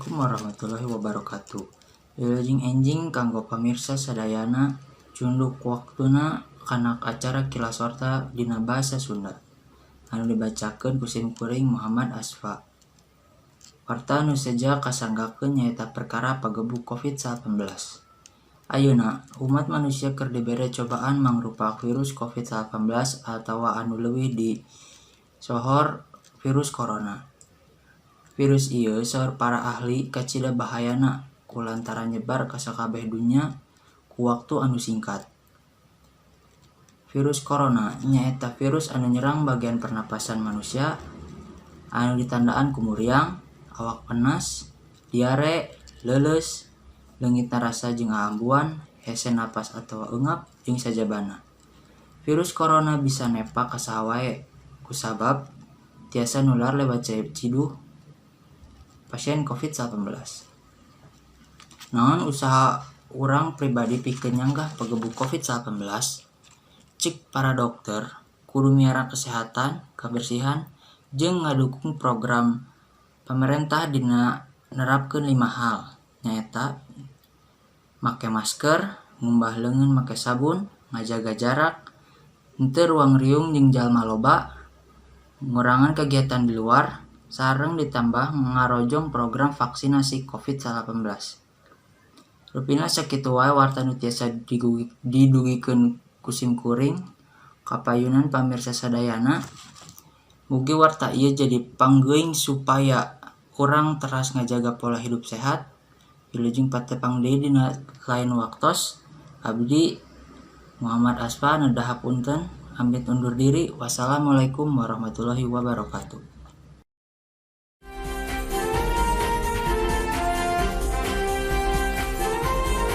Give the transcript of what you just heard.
Assalamualaikum warahmatullahi wabarakatuh. Wilujeng enjing kanggo pamirsa sadayana cunduk waktuna kana acara Kilas Warta dina basa Sunda. Anu dibacakeun ku Simkuring Muhammad Asfa. Warta anu saja kasanggakeun nyaeta perkara pagebuk COVID-19. Ayeuna umat manusia keur dibere cobaan mangrupa virus COVID-19 atawa anu leuwih disohor virus corona. Virus ieu saur para ahli kacida bahayana kulantaran nyebar ka sakabeh dunya ku waktu anu singkat. Virus corona nyaeta virus anu nyerang bagian pernapasan manusia anu ditandaan ku muriang, awak panas, diare, leuleus, leungitna rasa jeung aambuan, hese napas atawa eungap jeung sajabana. Virus corona bisa nepa ka saha wae kusabab tiasa nular lewat ciduh pasien COVID-19. Naon usaha urang pribadi pikeun nyanggah pagebuk COVID-19? Cik para dokter, kudu miara kesehatan, kebersihan, jeung ngadukung program pemerintah dina nerapkeun 5 hal, nyaeta make masker, ngumbah leungeun make sabun, ngajaga jarak, henteu ruang riung jeung jalma loba, ngurangan kegiatan di luar, sareng ditambah ngarojong program vaksinasi COVID-19. Rupina sakitu wae warta nu tiasa didugikeun ku Simkuring kapayunan pamirsa sadayana. Mugi warta ieu jadi panggeuing supaya urang teras ngajaga pola hidup sehat. Wilujeng patepang deui dina lain waktos. Abdi Muhammad Asfa nadahapunten. Amit undur diri. Wassalamualaikum warahmatullahi wabarakatuh.